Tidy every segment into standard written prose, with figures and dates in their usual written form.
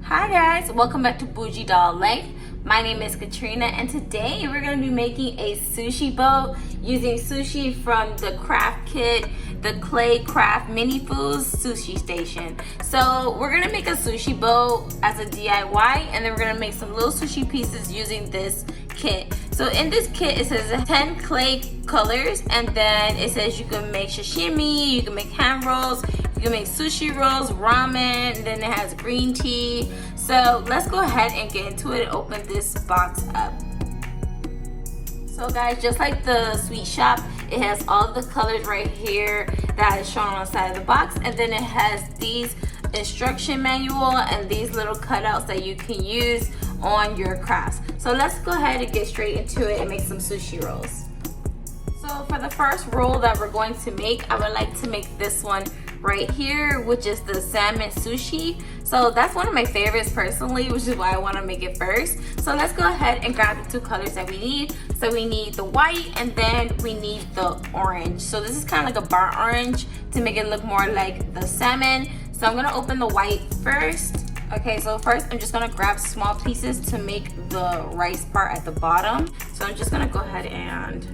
Hi guys, welcome back to Bougie Doll Life. My name is Katrina and today we're going to be making a sushi bowl using sushi from the craft kit, the Clay Craft Mini Foods Sushi Station. So we're going to make a sushi bowl as a DIY and then we're going to make some little sushi pieces using this kit. So in this kit it says 10 clay colors and then it says you can make sashimi, you can make hand rolls, you can make sushi rolls, ramen, and then it has green tea. So let's go ahead and get into it and open this box up. So guys, just like the sweet shop, it has all the colors right here that is shown on the side of the box, and then it has these instruction manual and these little cutouts that you can use on your crafts. So let's go ahead and get straight into it and make some sushi rolls. So for the first roll that we're going to make, I would like to make this one right here, which is the salmon sushi. So that's one of my favorites personally, which is why I want to make it first. So let's go ahead and grab the two colors that we need. So we need the white and then we need the orange. So this is kind of like a burnt orange to make it look more like the salmon. So I'm going to open the white first. Okay, so first I'm just going to grab small pieces to make the rice part at the bottom. So I'm just going to go ahead and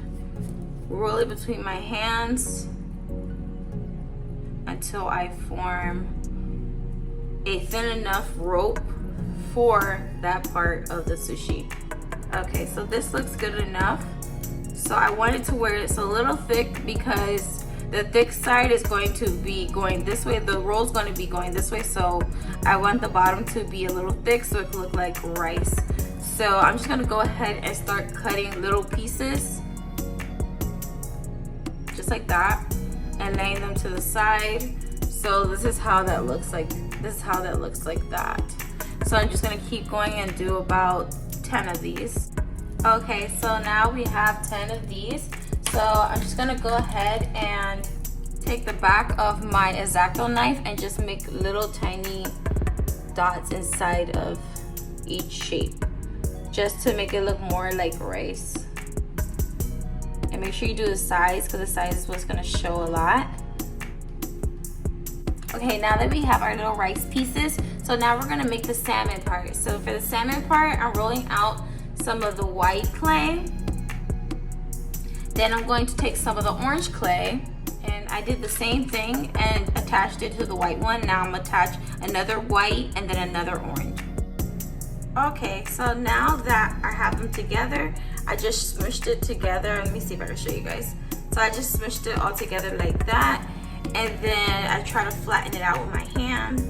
roll it between my hands until I form a thin enough rope for that part of the sushi. Okay, so this looks good enough. So I wanted to wear it a little thick because the thick side is going to be going this way. The roll is going to be going this way. So I want the bottom to be a little thick so it can look like rice. So I'm just going to go ahead and start cutting little pieces. Just like that. And laying them to the side. So this is how that looks like. This is how that looks like that. So I'm just gonna keep going and do about 10 of these. Okay, so now we have 10 of these. So I'm just gonna go ahead and take the back of my X-Acto knife and just make little tiny dots inside of each shape, just to make it look more like rice. And make sure you do the sides because the size is what's gonna show a lot. Okay, now that we have our little rice pieces, so now we're gonna make the salmon part. So for the salmon part, I'm rolling out some of the white clay. Then I'm going to take some of the orange clay, and I did the same thing and attached it to the white one. Now I'm gonna attach another white and then another orange. Okay, so now that I have them together, I just smushed it together. Let me see if I can show you guys. So I just smushed it all together like that. And then I try to flatten it out with my hand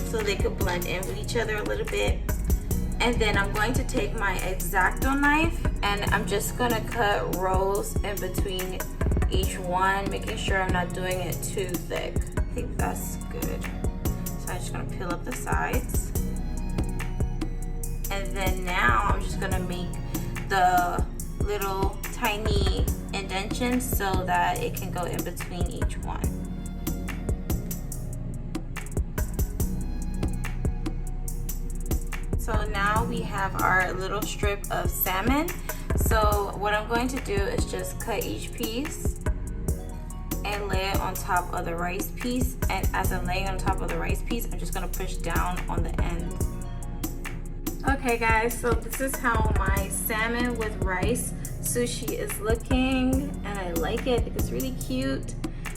so they could blend in with each other a little bit. And then I'm going to take my X-Acto knife and I'm just gonna cut rows in between each one, making sure I'm not doing it too thick. I think that's good. So I'm just gonna peel up the sides. And then now I'm just gonna make the little tiny indentions so that it can go in between each one. So now we have our little strip of salmon. So what I'm going to do is just cut each piece and lay it on top of the rice piece. And as I'm laying on top of the rice piece, I'm just gonna push down on the end. Okay guys, so this is how my salmon with rice sushi is looking, and I like it. I think it's really cute.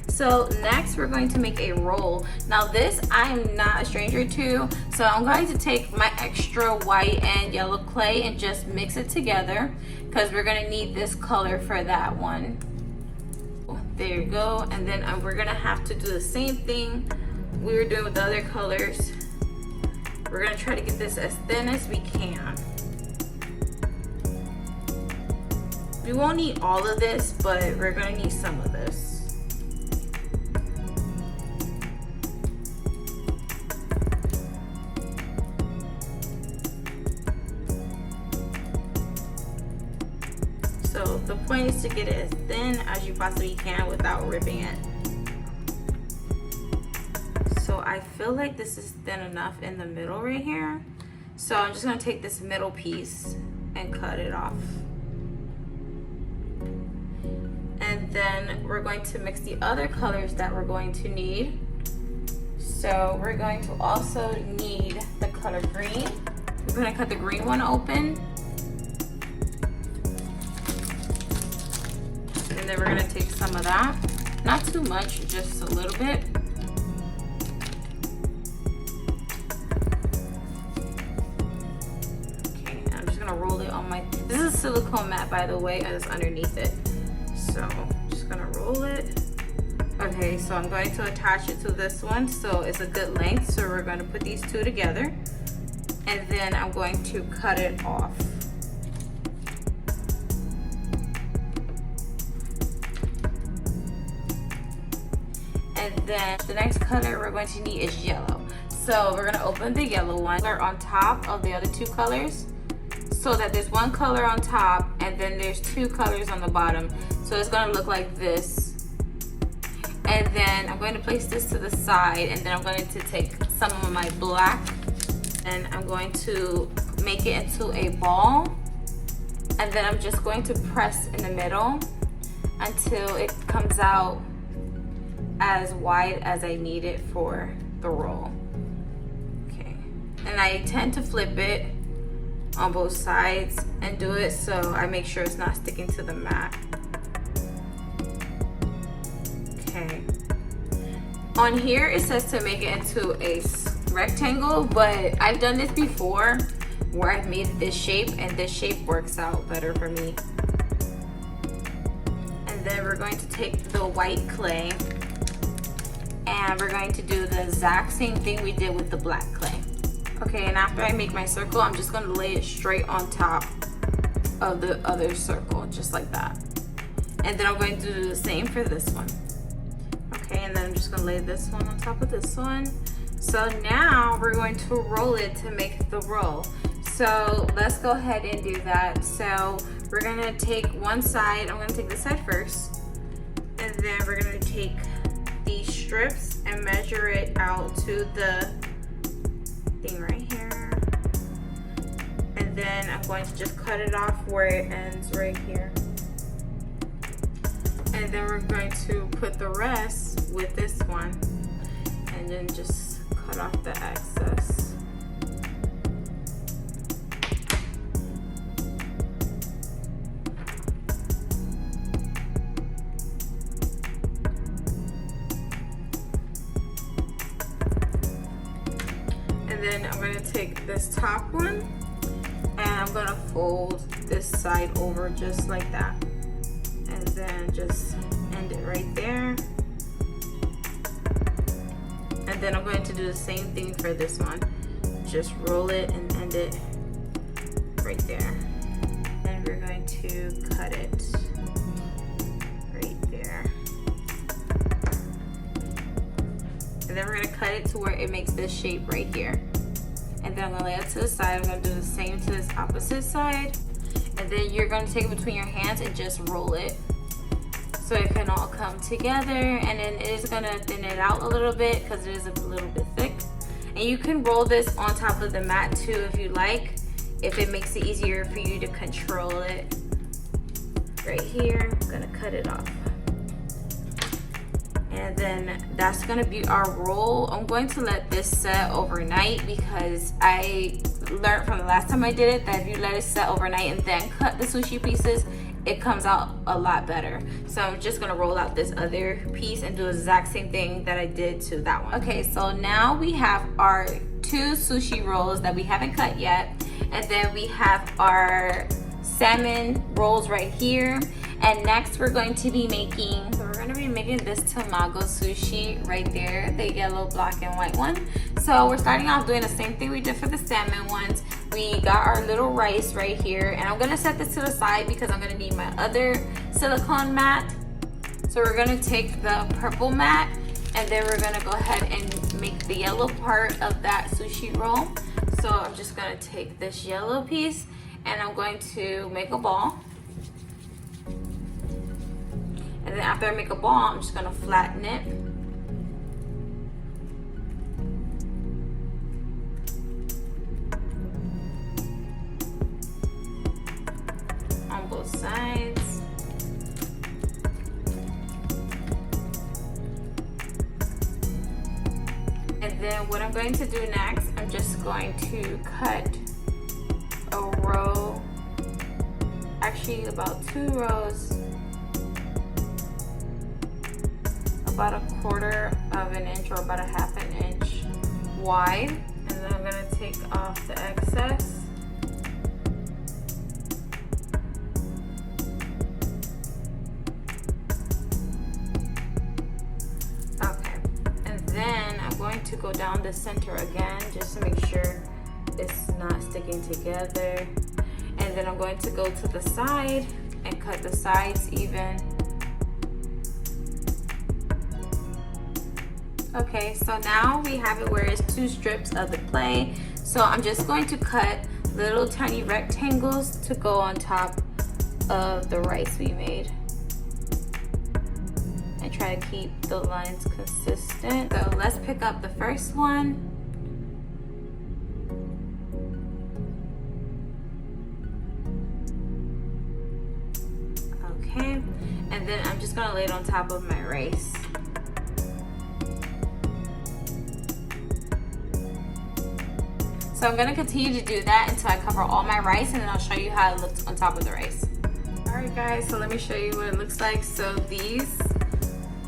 So next we're going to make a roll. Now this I'm not a stranger to, so I'm going to take my extra white and yellow clay and just mix it together because we're gonna need this color for that one. There you go. And then we're gonna have to do the same thing we were doing with the other colors. We're gonna try to get this as thin as we can. We won't need all of this, but we're gonna need some of this. So the point is to get it as thin as you possibly can without ripping it. So I feel like this is thin enough in the middle right here. So I'm just gonna take this middle piece and cut it off. And then we're going to mix the other colors that we're going to need. So we're going to also need the color green. We're gonna cut the green one open. And then we're gonna take some of that. Not too much, just a little bit. Okay, I'm just gonna roll it on my, this is a silicone mat, by the way, and it's underneath it. So I'm just gonna roll it. Okay, so I'm going to attach it to this one, so it's a good length. So we're gonna put these two together, and then I'm going to cut it off. And then the next color we're going to need is yellow. So we're gonna open the yellow one on top of the other two colors, so that there's one color on top and then there's two colors on the bottom. So it's gonna look like this. And then I'm going to place this to the side, and then I'm going to take some of my black and I'm going to make it into a ball. And then I'm just going to press in the middle until it comes out as wide as I need it for the roll. Okay, and I tend to flip it on both sides and do it so I make sure it's not sticking to the mat. Okay. On here it says to make it into a rectangle, but I've done this before where I've made this shape, and this shape works out better for me. And then we're going to take the white clay and we're going to do the exact same thing we did with the black clay. Okay, and after I make my circle, I'm just going to lay it straight on top of the other circle, just like that. And then I'm going to do the same for this one. Okay, and then I'm just gonna lay this one on top of this one. So now we're going to roll it to make the roll. So let's go ahead and do that. So we're gonna take one side, I'm gonna take this side first, and then we're gonna take these strips and measure it out to the thing right here. And then I'm going to just cut it off where it ends right here. And then we're going to put the rest with this one and then just cut off the excess. And then I'm going to take this top one and I'm going to fold this side over just like that. And then just end it right there. And then I'm going to do the same thing for this one. Just roll it and end it right there. And we're going to cut it right there. And then we're going to cut it to where it makes this shape right here. And then I'm going to lay it to the side. I'm going to do the same to this opposite side. And then you're going to take it between your hands and just roll it so it can all come together. And then it is going to thin it out a little bit because it is a little bit thick. And you can roll this on top of the mat too if you like, if it makes it easier for you to control it. Right here, I'm going to cut it off. And then that's going to be our roll. I'm going to let this set overnight because I learned from the last time I did it that if you let it set overnight and then cut the sushi pieces, it comes out a lot better. So I'm just gonna roll out this other piece and do the exact same thing that I did to that one. Okay, so now we have our two sushi rolls that we haven't cut yet, and then we have our salmon rolls right here. And next we're going to be making this tamago sushi right there, the yellow, black, and white one. So we're starting off doing the same thing we did for the salmon ones. We got our little rice right here, and I'm gonna set this to the side because I'm gonna need my other silicone mat. So we're gonna take the purple mat, and then we're gonna go ahead and make the yellow part of that sushi roll. So I'm just gonna take this yellow piece and I'm going to make a ball. And then after I make a ball, I'm just gonna flatten it. On both sides. And then what I'm going to do next, I'm just going to cut a row, actually about 2 rows, about 1/4 of an inch or about 1/2 inch wide. And then I'm gonna take off the excess. Okay, and then I'm going to go down the center again just to make sure it's not sticking together. And then I'm going to go to the side and cut the sides even. Okay, so now we have it where it's 2 strips of the clay. So I'm just going to cut little tiny rectangles to go on top of the rice we made. And try to keep the lines consistent. So let's pick up the first one. Okay, and then I'm just gonna lay it on top of my rice. So I'm gonna continue to do that until I cover all my rice, and then I'll show you how it looks on top of the rice. All right guys, so let me show you what it looks like. So these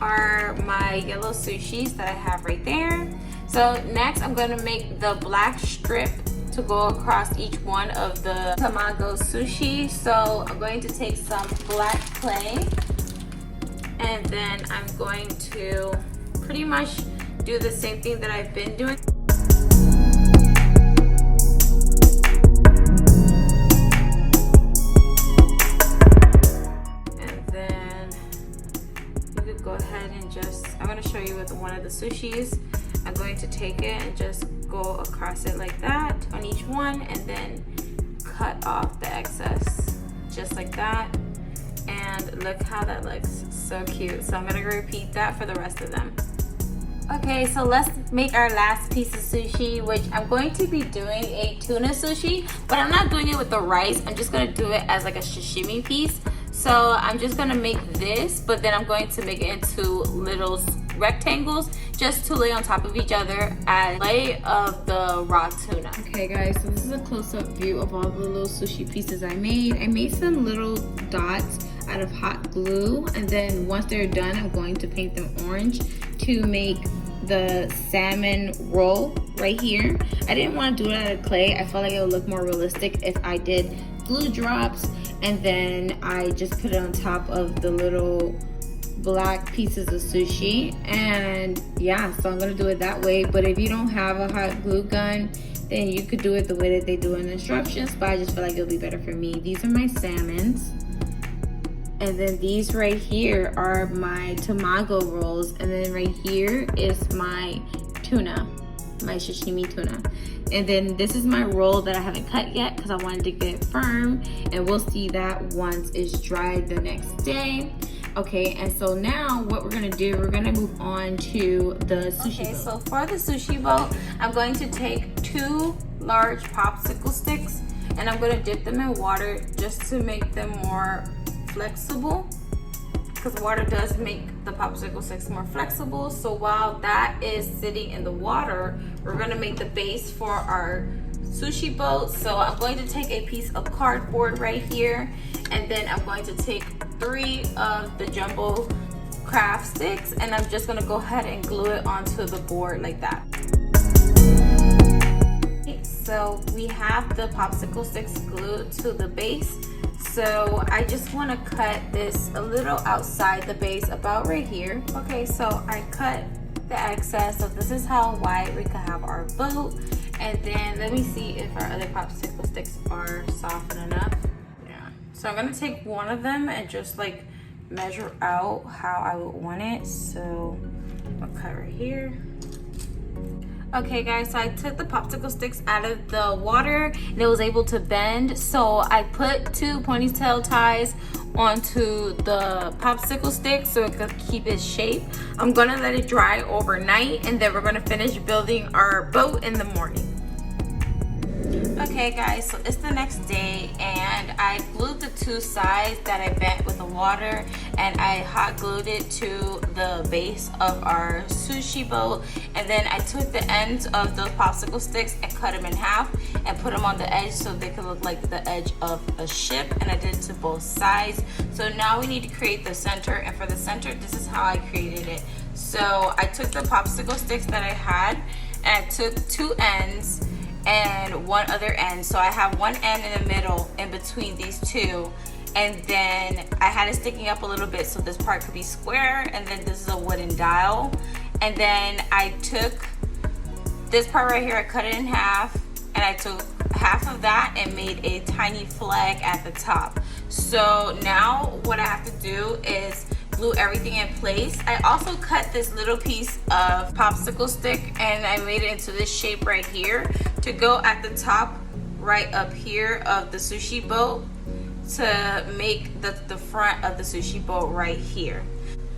are my yellow sushis that I have right there. So next I'm gonna make the black strip to go across each one of the tamago sushi. So I'm going to take some black clay, and then I'm going to pretty much do the same thing that I've been doing. Go ahead and just, I'm going to show you with one of the sushis. I'm going to take it and just go across it like that on each one, and then cut off the excess just like that. And look how that looks, so cute. So I'm going to repeat that for the rest of them. Okay, so let's make our last piece of sushi, which I'm going to be doing a tuna sushi, but I'm not doing it with the rice. I'm just going to do it as like a sashimi piece. So I'm just gonna make this, but then I'm going to make it into little rectangles just to lay on top of each other as a lay of the raw tuna. Okay guys, so this is a close-up view of all the little sushi pieces I made. I made some little dots out of hot glue, and then once they're done, I'm going to paint them orange to make the salmon roll right here. I didn't want to do it out of clay. I felt like it would look more realistic if I did glue drops, and then I just put it on top of the little black pieces of sushi. And yeah, so I'm gonna do it that way. But if you don't have a hot glue gun, then you could do it the way that they do in the instructions, but I just feel like it'll be better for me. These are my salmons, and then these right here are my tamago rolls, and then right here is my tuna, my sashimi tuna. And then this is my roll that I haven't cut yet because I wanted to get it firm, and we'll see that once it's dried the next day. Okay, and so now what we're gonna do, we're gonna move on to the sushi boat. So for the sushi boat, I'm going to take 2 large popsicle sticks, and I'm gonna dip them in water just to make them more flexible, because water does make the popsicle sticks more flexible. So while that is sitting in the water, we're gonna make the base for our sushi boat. So I'm going to take a piece of cardboard right here, and then I'm going to take 3 of the jumbo craft sticks, and I'm just gonna go ahead and glue it onto the board like that. So we have the popsicle sticks glued to the base. So I just want to cut this a little outside the base, about right here. Okay, so I cut the excess. So this is how wide we could have our boat. And then let me see if our other popsicle sticks are soft enough. Yeah. So I'm gonna take one of them and just like measure out how I would want it. So I'll cut right here. Okay guys, so I took the popsicle sticks out of the water and it was able to bend. So I put 2 ponytail ties onto the popsicle stick so it could keep its shape. I'm gonna let it dry overnight, and then we're gonna finish building our boat in the morning. Okay Okay guys, so it's the next day and I glued the two sides that I bent with the water, and I hot glued it to the base of our sushi boat, and then I took the ends of those popsicle sticks and cut them in half and put them on the edge so they could look like the edge of a ship, and I did it to both sides. So now we need to create the center, and for the center, this is how I created it. So I took the popsicle sticks that I had and I took two ends and one other end. So I have one end in the middle in between these two, and then I had it sticking up a little bit so this part could be square, and then this is a wooden dial. And then I took this part right here, I cut it in half, and I took half of that and made a tiny flag at the top. So now what I have to do is glue everything in place. I also cut this little piece of popsicle stick and I made it into this shape right here to go at the top right up here of the sushi boat to make the front of the sushi boat right here.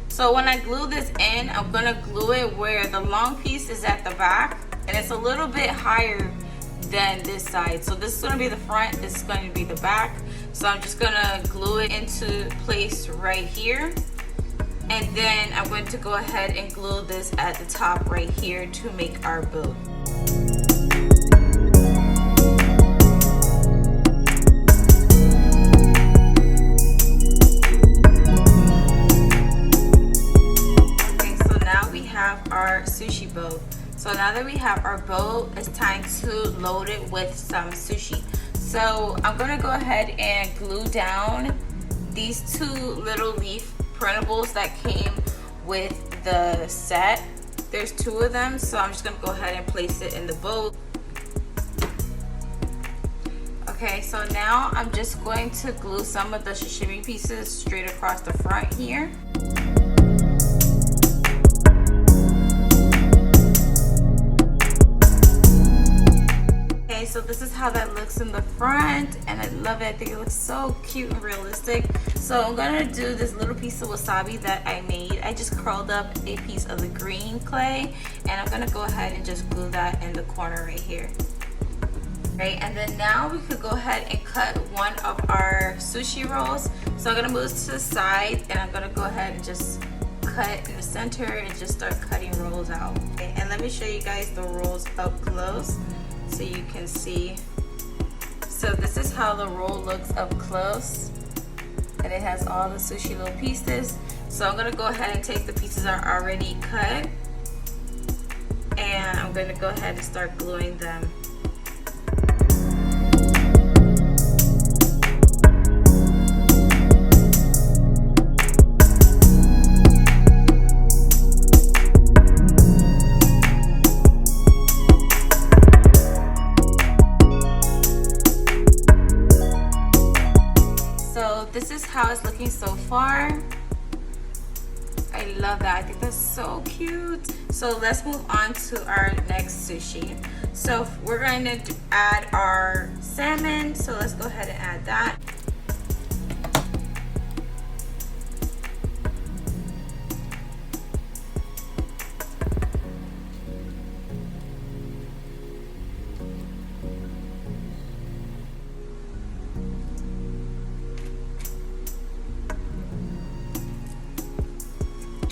So when I glue this in, I'm gonna glue it where the long piece is at the back, and it's a little bit higher than this side. So this is gonna be the front, this is gonna be the back. So I'm just gonna glue it into place right here. And then I'm going to go ahead and glue this at the top right here to make our boat. Okay, so now we have our sushi boat. So now that we have our boat, it's time to load it with some sushi. So I'm gonna go ahead and glue down these two little leaf printables that came with the set. There's two of them, so I'm just gonna go ahead and place it in the boat. Okay, so now I'm just going to glue some of the sashimi pieces straight across the front here. So this is how that looks in the front, and I love it. I think it looks so cute and realistic. So I'm gonna do this little piece of wasabi that I made. I just curled up a piece of the green clay, and I'm gonna go ahead and just glue that in the corner right here. Right, and then now we could go ahead and cut one of our sushi rolls. So I'm gonna move to the side, and I'm gonna go ahead and just cut in the center and just start cutting rolls out. Okay, and let me show you guys the rolls up close so you can see. So this is how the roll looks up close, and it has all the sushi little pieces. So I'm gonna go ahead and take the pieces that are already cut, and I'm gonna go ahead and start gluing them. This is how it's looking so far. I love that. I think that's so cute. So let's move on to our next sushi. So we're going to add our salmon. So let's go ahead and add that.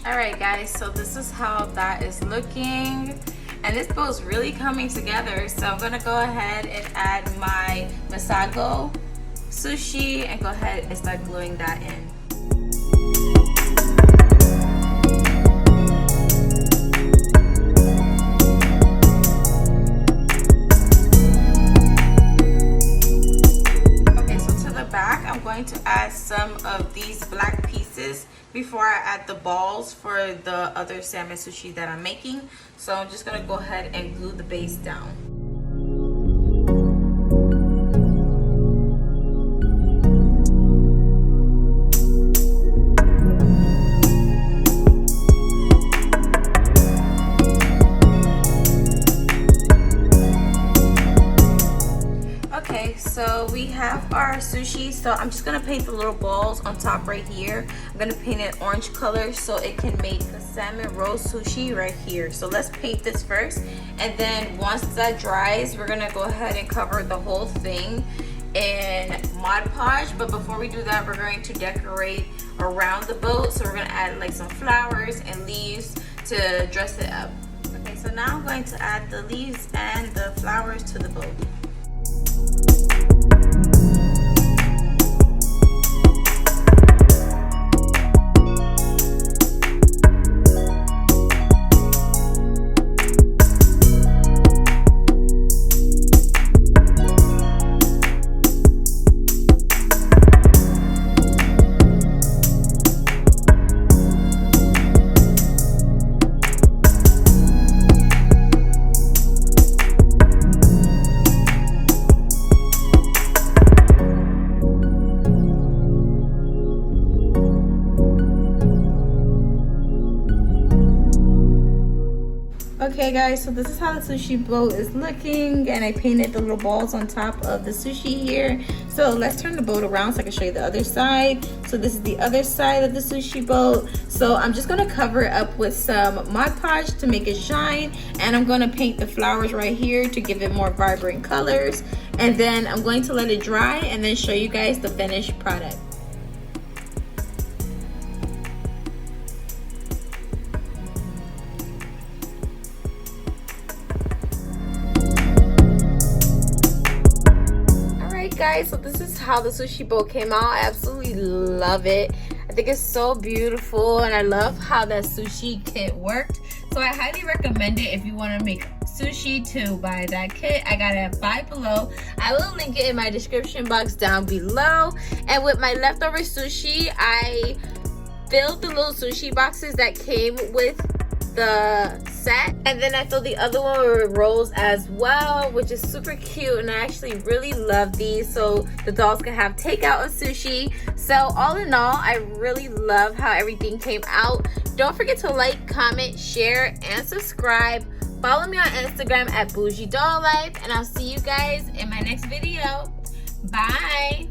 Alright guys, so this is how that is looking, and this bowl is really coming together. So I'm gonna go ahead and add my masago sushi and go ahead and start gluing that in. Okay, so to the back I'm going to add some of these black pieces before I add the balls for the other salmon sushi that I'm making. So I'm just gonna go ahead and glue the base down. Okay, So we have our sushi. So I'm just gonna paint the little balls on top right here. I'm gonna paint it orange color so it can make a salmon roll sushi right here. So let's paint this first, and then once that dries, we're gonna go ahead and cover the whole thing in Mod Podge. But before we do that, we're going to decorate around the boat. So we're gonna add like some flowers and leaves to dress it up. Okay, so now I'm going to add the leaves and the flowers to the boat. Okay guys, so this is how the sushi boat is looking, and I painted the little balls on top of the sushi here. So let's turn the boat around so I can show you the other side. So this is the other side of the sushi boat. So I'm just gonna cover it up with some Mod Podge to make it shine, and I'm gonna paint the flowers right here to give it more vibrant colors, and then I'm going to let it dry and then show you guys the finished product. Guys, so this is how the sushi boat came out. I absolutely love it. I think it's so beautiful, and I love how that sushi kit worked. So I highly recommend it if you want to make sushi to buy that kit. I got it at Five Below. I will link it in my description box down below. And with my leftover sushi, I filled the little sushi boxes that came with the set, and then I filled the other one with rolls as well, which is super cute, and I actually really love these so the dolls can have takeout of sushi. So all in all, I really love how everything came out. Don't forget to like, comment, share, and subscribe. Follow me on Instagram at Bougie Doll Life, and I'll see you guys in my next video. Bye.